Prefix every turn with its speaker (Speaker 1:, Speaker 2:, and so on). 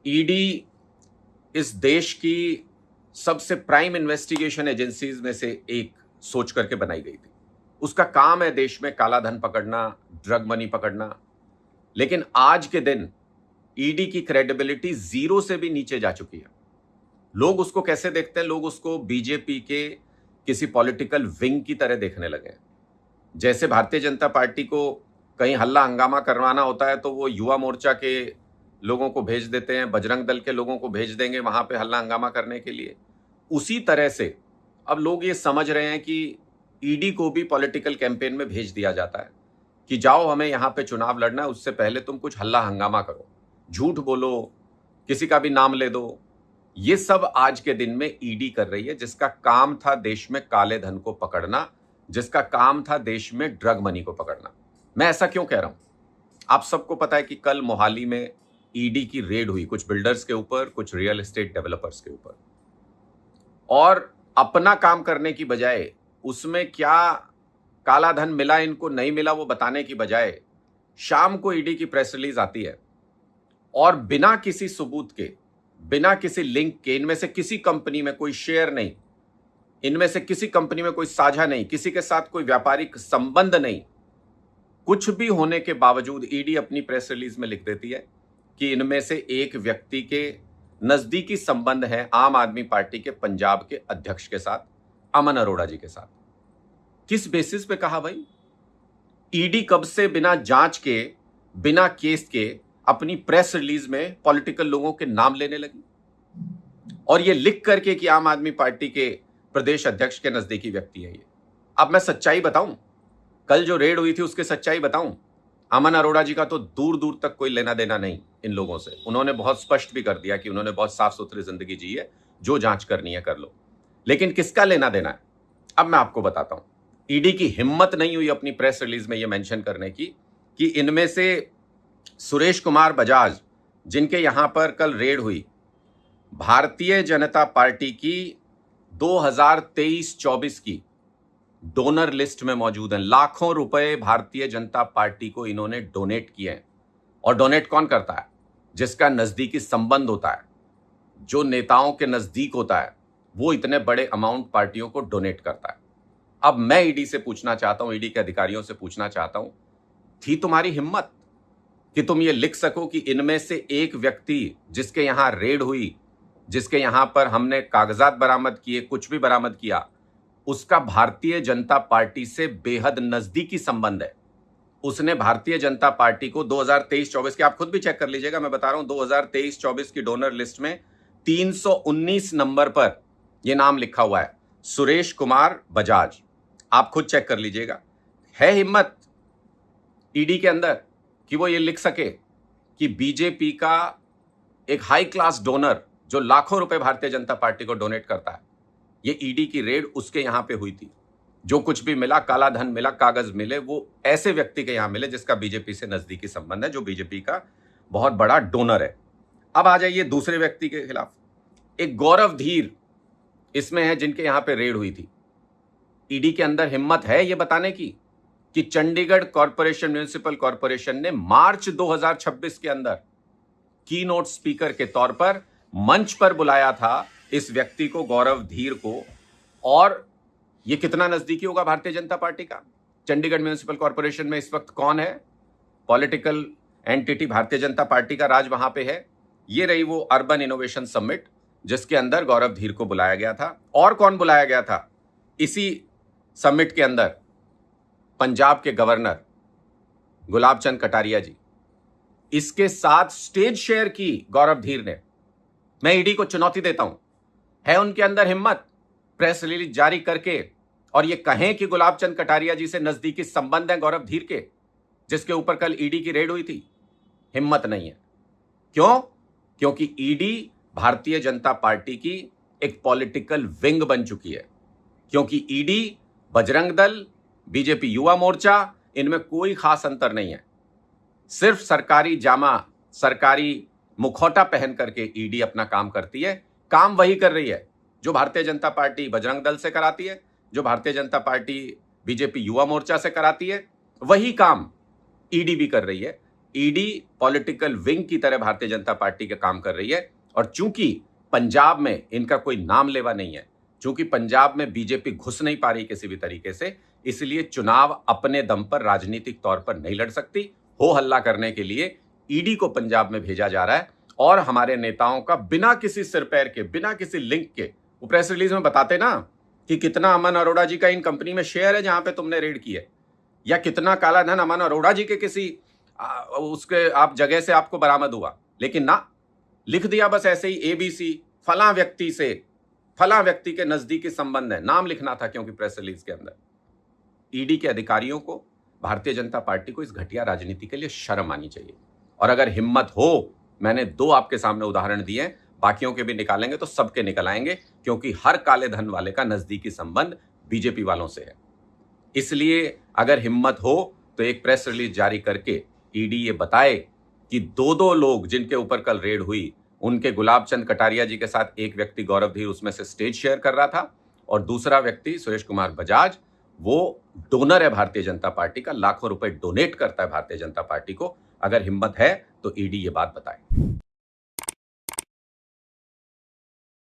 Speaker 1: ED इस देश की सबसे प्राइम इन्वेस्टिगेशन एजेंसीज में से एक सोच करके बनाई गई थी। उसका काम है देश में काला धन पकड़ना, ड्रग मनी पकड़ना। लेकिन आज के दिन ईडी की क्रेडिबिलिटी जीरो से भी नीचे जा चुकी है। लोग उसको कैसे देखते हैं? लोग उसको बीजेपी के किसी पॉलिटिकल विंग की तरह देखने लगे हैं। जैसे भारतीय जनता पार्टी को कहीं हल्ला हंगामा करवाना होता है तो वो युवा मोर्चा के लोगों को भेज देते हैं, बजरंग दल के लोगों को भेज देंगे वहां पे हल्ला हंगामा करने के लिए। उसी तरह से अब लोग ये समझ रहे हैं कि ईडी को भी पॉलिटिकल कैंपेन में भेज दिया जाता है कि जाओ हमें यहां पे चुनाव लड़ना है, उससे पहले तुम कुछ हल्ला हंगामा करो, झूठ बोलो, किसी का भी नाम ले दो। ये सब आज के दिन में ईडी कर रही है, जिसका काम था देश में काले धन को पकड़ना, जिसका काम था देश में ड्रग मनी को पकड़ना। मैं ऐसा क्यों कह रहा हूं? आप सबको पता है कि कल मोहाली में ईडी की रेड हुई, कुछ बिल्डर्स के ऊपर, कुछ रियल एस्टेट डेवलपर्स के ऊपर। और अपना काम करने की बजाय, उसमें क्या काला धन मिला इनको नहीं मिला वो बताने की बजाय, शाम को ईडी की प्रेस रिलीज आती है और बिना किसी सबूत के, बिना किसी लिंक के, इनमें से किसी कंपनी में कोई शेयर नहीं, इनमें से किसी कंपनी में कोई साझा नहीं, किसी के साथ कोई व्यापारिक संबंध नहीं, कुछ भी होने के बावजूद ईडी अपनी प्रेस रिलीज में लिख देती है कि इनमें से एक व्यक्ति के नजदीकी संबंध है आम आदमी पार्टी के पंजाब के अध्यक्ष के साथ, अमन अरोड़ा जी के साथ। किस बेसिस पे कहा भाई? ईडी कब से बिना जांच के, बिना केस के अपनी प्रेस रिलीज में पॉलिटिकल लोगों के नाम लेने लगी और ये लिख करके कि आम आदमी पार्टी के प्रदेश अध्यक्ष के नजदीकी व्यक्ति है ये। अब मैं सच्चाई बताऊं, कल जो रेड हुई थी उसकी सच्चाई बताऊं, अमन अरोड़ा जी का तो दूर दूर तक कोई लेना देना नहीं इन लोगों से। उन्होंने बहुत स्पष्ट भी कर दिया कि उन्होंने बहुत साफ सुथरी जिंदगी जी है, जो जांच करनी है कर लो। लेकिन किसका लेना देना है अब मैं आपको बताता हूं। ईडी की हिम्मत नहीं हुई अपनी प्रेस रिलीज में यह मेंशन करने की कि इनमें से सुरेश कुमार बजाज, जिनके यहां पर कल रेड हुई, भारतीय जनता पार्टी की 2023-24 की डोनर लिस्ट में मौजूद हैं। लाखों रुपए भारतीय जनता पार्टी को इन्होंने डोनेट किए हैं। और डोनेट कौन करता है? जिसका नजदीकी संबंध होता है, जो नेताओं के नजदीक होता है, वो इतने बड़े अमाउंट पार्टियों को डोनेट करता है। अब मैं ईडी से पूछना चाहता हूं, ईडी के अधिकारियों से पूछना चाहता हूं, थी तुम्हारी हिम्मत कि तुम ये लिख सको कि इनमें से एक व्यक्ति जिसके यहां रेड हुई, जिसके यहां पर हमने कागजात बरामद किए, कुछ भी बरामद किया, उसका भारतीय जनता पार्टी से बेहद नजदीकी संबंध है। उसने भारतीय जनता पार्टी को 2023-24 के, आप खुद भी चेक कर लीजिएगा, मैं बता रहा हूं, 2023-24 की डोनर लिस्ट में 319 नंबर पर यह नाम लिखा हुआ है, सुरेश कुमार बजाज। आप खुद चेक कर लीजिएगा। है हिम्मत ईडी के अंदर कि वो ये लिख सके कि बीजेपी का एक हाई क्लास डोनर जो लाखों रुपए भारतीय जनता पार्टी को डोनेट करता है, ये ईडी की रेड उसके यहां पे हुई थी। जो कुछ भी मिला, काला धन मिला, कागज मिले, वो ऐसे व्यक्ति के यहां मिले जिसका बीजेपी से नजदीकी संबंध है, जो बीजेपी का बहुत बड़ा डोनर है। अब आ जाइए दूसरे व्यक्ति के खिलाफ, एक गौरव धीर इसमें है जिनके यहां पे रेड हुई थी। ईडी के अंदर हिम्मत है ये बताने की कि चंडीगढ़ कॉरपोरेशन, म्युनिसिपल कॉरपोरेशन ने मार्च 2026 के अंदर की नोट स्पीकर के तौर पर मंच पर बुलाया था इस व्यक्ति को, गौरव धीर को। और ये कितना नजदीकी होगा भारतीय जनता पार्टी का? चंडीगढ़ म्युनिसिपल कॉरपोरेशन में इस वक्त कौन है? Political entity Bharatiya Janata party का राज वहां पे है। ये रही वो अर्बन इनोवेशन समिट जिसके अंदर गौरव धीर को बुलाया गया था। और कौन बुलाया गया था इसी समिट के अंदर? पंजाब के गवर्नर गुलाब चंद कटारिया जी। इसके साथ स्टेज शेयर की गौरव धीर ने। मैं ईडी को चुनौती देता हूं, है उनके अंदर हिम्मत प्रेस रिलीज जारी करके और ये कहें कि गुलाब चंद कटारिया जी से नजदीकी संबंध है गौरव धीर के, जिसके ऊपर कल ईडी की रेड हुई थी? हिम्मत नहीं है। क्यों? क्योंकि ईडी भारतीय जनता पार्टी की एक पॉलिटिकल विंग बन चुकी है। क्योंकि ईडी, बजरंग दल, बीजेपी युवा मोर्चा, इनमें कोई खास अंतर नहीं है। सिर्फ सरकारी जामा, सरकारी मुखौटा पहन करके ईडी अपना काम करती है। काम वही कर रही है जो भारतीय जनता पार्टी बजरंग दल से कराती है, जो भारतीय जनता पार्टी बीजेपी युवा मोर्चा से कराती है, वही काम ईडी भी कर रही है। ईडी पॉलिटिकल विंग की तरह भारतीय जनता पार्टी का काम कर रही है। और चूंकि पंजाब में इनका कोई नाम लेवा नहीं है, चूंकि पंजाब में बीजेपी घुस नहीं पा रही किसी भी तरीके से, इसलिए चुनाव अपने दम पर राजनीतिक तौर पर नहीं लड़ सकती। हो हल्ला करने के लिए ईडी को पंजाब में भेजा जा रहा है और हमारे नेताओं का बिना किसी सिर पैर के, बिना किसी लिंक के, वो प्रेस रिलीज में बताते ना कि कितना अमन अरोड़ा जी का इन कंपनी में शेयर है जहां पे तुमने रेड की है, या कितना काला धन अमन अरोड़ा जी के किसी उसके आप जगह से आपको बरामद हुआ। लेकिन ना, लिख दिया बस ऐसे ही एबीसी फलां व्यक्ति से, फलां व्यक्ति के नजदीकी संबंध है, नाम लिखना था क्योंकि प्रेस रिलीज के अंदर। ईडी के अधिकारियों को, भारतीय जनता पार्टी को इस घटिया राजनीति के लिए शर्म आनी चाहिए। और अगर हिम्मत हो, मैंने 2 आपके सामने उदाहरण दिए, बाकियों के भी निकालेंगे तो सबके निकल आएंगे, क्योंकि हर काले धन वाले का नजदीकी संबंध बीजेपी वालों से है। इसलिए अगर हिम्मत हो तो एक प्रेस रिलीज जारी करके ईडी ये बताए कि 2 लोग जिनके ऊपर कल रेड हुई, उनके गुलाब चंद कटारिया जी के साथ एक व्यक्ति गौरव धीर उसमें से स्टेज शेयर कर रहा था और दूसरा व्यक्ति सुरेश कुमार बजाज, वो डोनर है भारतीय जनता पार्टी का, लाखों रुपए डोनेट करता है भारतीय जनता पार्टी को। अगर हिम्मत है तो ईडी ये बात बताए।